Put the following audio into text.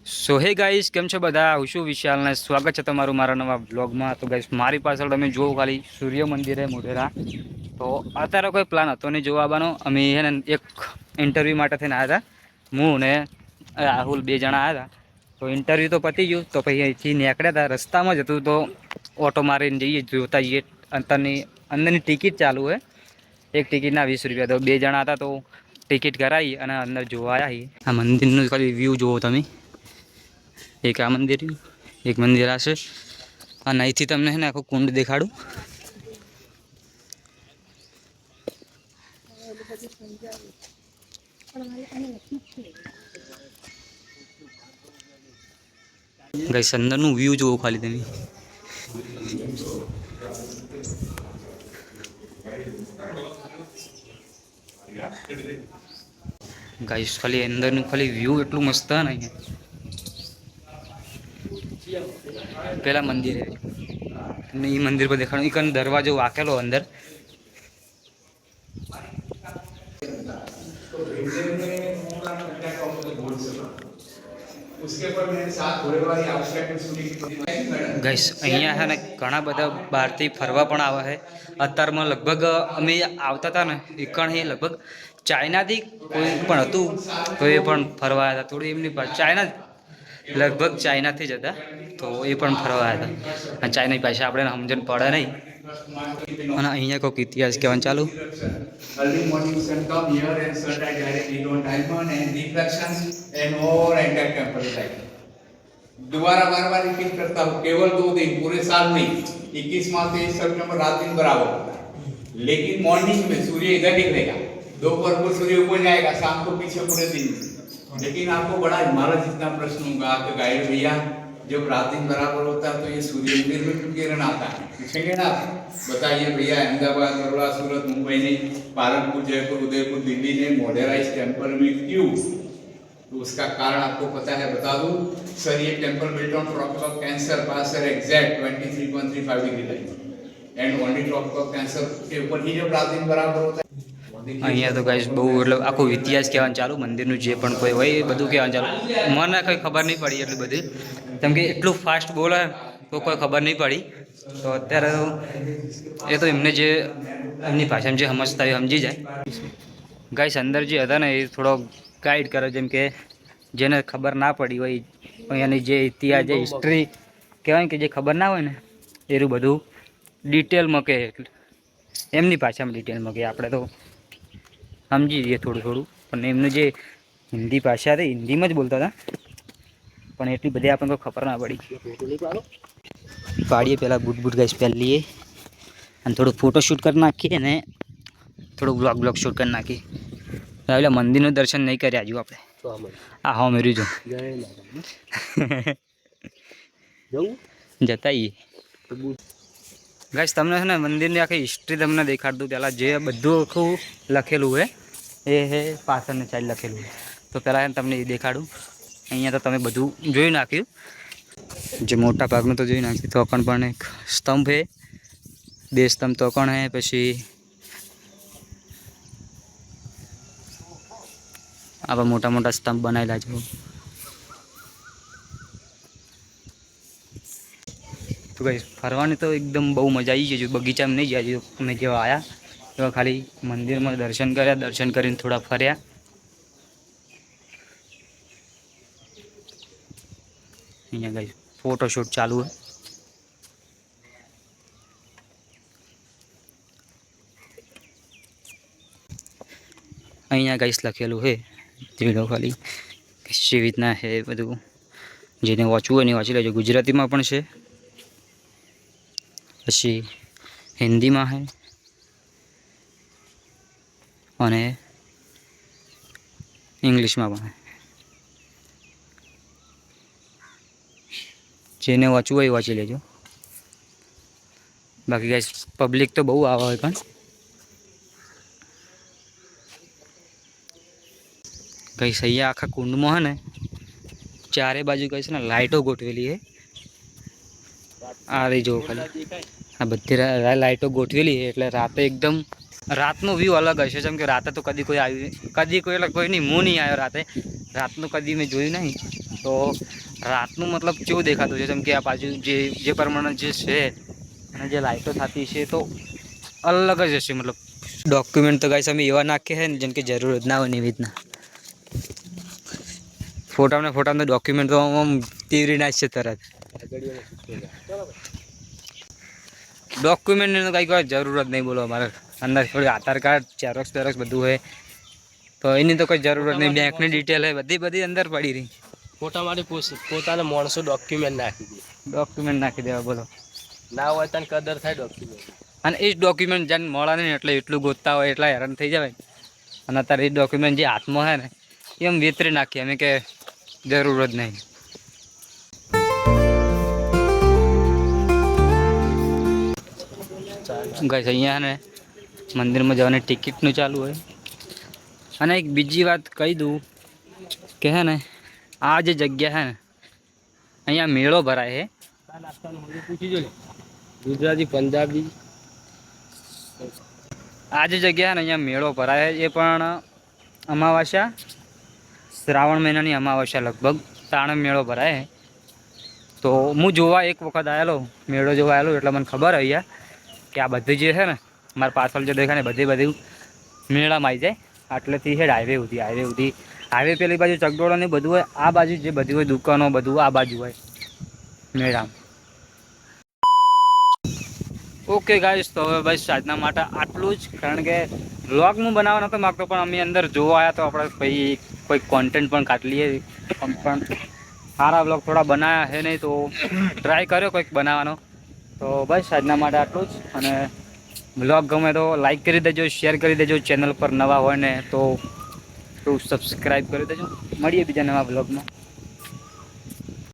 સો હે ગાઈસ, કેમ છો બધા? હું છું વિશાલ ને સ્વાગત છે તમારું મારા નવા બ્લોગમાં. તો ગાઈસ, મારી પાછળ તમે જુઓ ખાલી સૂર્ય મંદિર હે મોઢેરા. તો અત્યારે કોઈ પ્લાન હતો નહીં જોવા આવવાનો. અમે હે ને એક ઇન્ટરવ્યૂ માટે થઈને આવ્યા હતા. હું ને રાહુલ બે જણા આવ્યા હતા. તો ઇન્ટરવ્યૂ તો પતી ગયું. તો પછી અહીંથી નીકળ્યા હતા. રસ્તામાં જ હતું તો ઓટો મારીને જઈએ, જોતા જઈએ. અંદરની ટિકિટ ચાલુ હોય. એક ટિકિટના 20 રૂપિયા. તો બે જણા હતા તો ટિકિટ કરાવી અને અંદર જોવા આવ્યા. આ મંદિરનું ખાલી વ્યૂ જુઓ તમે. એક આ મંદિર, એક મંદિર આ છે. અને અહીંથી તમને છે ને આખું કુંડ દેખાડું. ગાઈસ, અંદરનું વ્યૂ જુઓ ખાલી તમે. ગાઈસ, ખાલી અંદરનું ખાલી વ્યૂ એટલું મસ્ત હે ને. પેલા મંદિર અને એ મંદિર પર દેખાડું. એક દરવાજો વાકેલો અંદર. ગાઈસ, અહીંયા છે ને ઘણા બધા બહારથી ફરવા પણ આવે છે. અત્યારમાં લગભગ અમે આવતા હતા ને એકણ એ લગભગ ચાઇનાથી કોઈ પણ હતું તો એ પણ ફરવા આવ્યા હતા. થોડી એમની ચાઇના લગભગ ચાઇનાથી જ હતા તો એ પણ ફરવા આવ્યા હતા. અને ચાઇના ભાષા આપણે સમજણ પડે નહીં. અને અહીંયા કોઈક ઇતિહાસ કહેવાનું ચાલુ. Early morning sun come here and sunrise directly on diamond and reflection and और entire temple light. दोबारा बार बार रिपीट करता हूँ, केवल 2 दिन, पूरे साल नहीं. 21 मार्च 23 सितंबर रात दिन बराबर होता है. लेकिन मॉर्निंग में सूर्य इधर निकलेगा, दोपहर को सूर्य ऊपर जाएगा, शाम को पीछे पूरे दिन. लेकिन आपको बड़ा हिमालय जितना प्रश्न होगा तो गाइड भैया, जब रात दिन बराबर होता है तो ये सूर्य मंदिर में क्यों किरण आता है? पूछेंगे ना, बताइए भैया. अहमदाबाद, बड़ौदा, सूरत, मुंबई नहीं, पालनपुर, जयपुर, उदयपुर, दिल्ली ने मोढेरा इस टेम्पल में क्यों? तो उसका कारण आपको पता है, बता दूं. सर, ये temple built on tropic of cancer पास sir exact 23.35 degree line and only tropic of cancer के ऊपर ही जब रात दिन बराबर होता है. અહીંયા તો ગાઈસ બહુ એટલે આખો ઇતિહાસ કહેવાનું ચાલુ. મંદિરનું જે પણ કોઈ હોય એ બધું કહેવાનું ચાલુ. મને કંઈ ખબર નહીં પડી એટલી બધી, કેમ કે એટલું ફાસ્ટ બોલે તો કોઈ ખબર નહીં પડી. તો અત્યારે એ તો એમને જે એમની ભાષામાં જે સમજતા હોય સમજી જાય. ગાઈસ, અંદર જે હતા ને એ થોડો ગાઈડ કરે, જેમ કે જેને ખબર ના પડી હોય અહીંયાની જે ઇતિહાસ, જે હિસ્ટ્રી કહેવાય કે જે ખબર ના હોય ને એનું બધું ડિટેલમાં કહે. એમની ભાષામાં ડિટેલમાં કહે. આપણે તો સમજી જઈએ થોડું થોડું, પણ એમનું જે હિન્દી ભાષા હતી હિન્દીમાં જ બોલતા હતા, પણ એટલી બધી આપણને કોઈ ખબર ના પડી. પાડીએ પહેલાં બૂટ ગાઈસ પહેરી લઈએ અને થોડું ફોટોશૂટ કરી નાખીએ ને થોડુંક બ્લોગ શૂટ કરી નાખીએ. એટલે મંદિરનું દર્શન નહીં કર્યા હજુ આપણે. હા મેરી જો જતા આવીએ. ગાઈસ, તમને છે ને મંદિરની આખી હિસ્ટ્રી તમને દેખાડ દઉં. પહેલાં જે બધું આખું લખેલું હોય એ હે પાછળની સાઈડ લખેલું હોય. તો પહેલાં તમને એ દેખાડું. અહીંયા તો તમે બધું જોઈ નાખ્યું, જે મોટા ભાગનું તો જોઈ નાખ્યું. તો પણ એક સ્તંભ હે, 2 સ્તંભ તો પણ હે. પછી આવા મોટા મોટા સ્તંભ બનાવેલા છે. તો ગાઈસ, ફરવાની તો એકદમ બહુ મજા આવી ગઈ. બગીચામાં નહીં ગયા અમે જેવા આવ્યા એવા ખાલી મંદિરમાં દર્શન કર્યા. દર્શન કરીને થોડા ફર્યા. અહીંયા ગાઈસ ફોટોશૂટ ચાલુ હોય. અહીંયા ગાઈસ લખેલું છે જોડો ખાલી કેવી રીતના છે બધું. જેને વાંચવું હોય ને વાંચી લેજો. ગુજરાતીમાં પણ છે, પછી હિન્દીમાં છે અને ઇંગ્લિશમાં પણ. જેને વાંચવું હોય એ વાંચી લેજો. બાકી ગાઈસ પબ્લિક તો બહુ આવે હોય, પણ ગાઈસ અહીંયા આખા કુંડમાં છે ને ચારે બાજુ ગાઈસ ને લાઇટો ગોઠવેલી છે. આ રહી જુઓ ખાલી, આ બધી લાઇટો ગોઠવેલી છે એટલે રાતે એકદમ રાતનો વ્યૂ અલગ હશે. જેમ કે રાતે તો કદી કોઈ આવ્યું, કદી કોઈ એટલે કોઈ નહીં, હું નહીં આવ્યો રાતે. રાતનું કદી મેં જોયું નહીં, તો રાતનું મતલબ કેવું દેખાતું છે, જેમ કે આ બાજુ જે પ્રમાણે જે છે અને જે લાઇટો થતી છે તો અલગ જ હશે. મતલબ ડોક્યુમેન્ટ તો ગાઈસ અમે એવા નાખીએ છે ને જેમ કે જરૂર જ ના હોય એવી રીતના. ફોટામાં તો ડોક્યુમેન્ટ તો આમ તીવરી નાખશે તરત. ડોક્યુમેન્ટની તો કંઈ જરૂર જ નહીં, બોલો. અમારે અંદર થોડી આધાર કાર્ડ, ઝેરોક્સ બધું હોય તો એની તો કોઈ જરૂરત નહીં. બેંકની ડિટેલ હોય બધી અંદર પડી રહી. ફોટા માટે પોતાના માણસો ડોક્યુમેન્ટ નાખી દે. ડોક્યુમેન્ટ નાખી દેવા, બોલો. ના હોય તને કદર થાય ડોક્યુમેન્ટ. અને એ જ ડોક્યુમેન્ટ જ્યાં મળે નહીં એટલે એટલું ગોતતા હોય એટલા હેરાન થઈ જવાય. અને અત્યારે એ ડોક્યુમેન્ટ જે હાથમાં છે ને એમ વેતરી નાખીએ અમે કે જરૂર જ નહીં. ગાઈસ અહીંયા ને મંદિરમાં જવાની ટિકિટનું ચાલુ હોય. અને એક બીજી વાત કહી દઉં કે હે ને આ જે જગ્યા છે ને અહીંયા મેળો ભરાય છે. પૂછી જો ગુજરાતી પંજાબી. આ જે જગ્યા છે ને અહીંયા મેળો ભરાય છે એ પણ અમાવાસ્યા, શ્રાવણ મહિનાની અમાવાસ્યા લગભગ તાણે મેળો ભરાય છે. તો હું જોવા એક વખત આવેલો, મેળો જોવા આવેલો, એટલે મને ખબર અહીંયા કે આ બધી જે છે ને મારા પાછળ જે દેખાય ને બધી મેળામાં આવી જાય. આટલેથી હેડ હાઈવે સુધી હાઈવે પેલી બાજુ ચકડોળો ને બધું હોય, આ બાજુ જે બધી હોય દુકાનો બધું આ બાજુ હોય મેળામાં. ઓકે ગાઈસ, તો હવે બસ આજના માટે આટલું જ. કારણ કે વ્લોગ હું બનાવવા નહોતો માગતો પણ અમે અંદર જોવા આવ્યા તો આપણે ભાઈ કોઈ કોન્ટેન્ટ પણ કાઢી લઈએ. પણ સારા વ્લોગ થોડા બનાવ્યા છે નહીં તો ટ્રાય કર્યો કોઈક બનાવવાનો. તો બસ આજના માટે આટલું જ. અને વ્લોગ ગમે તો લાઈક કરી દેજો, શેર કરી દેજો. ચેનલ પર નવા હોય ને તો સબસ્ક્રાઈબ કરી દેજો. મળીએ બીજા નવા વ્લોગમાં.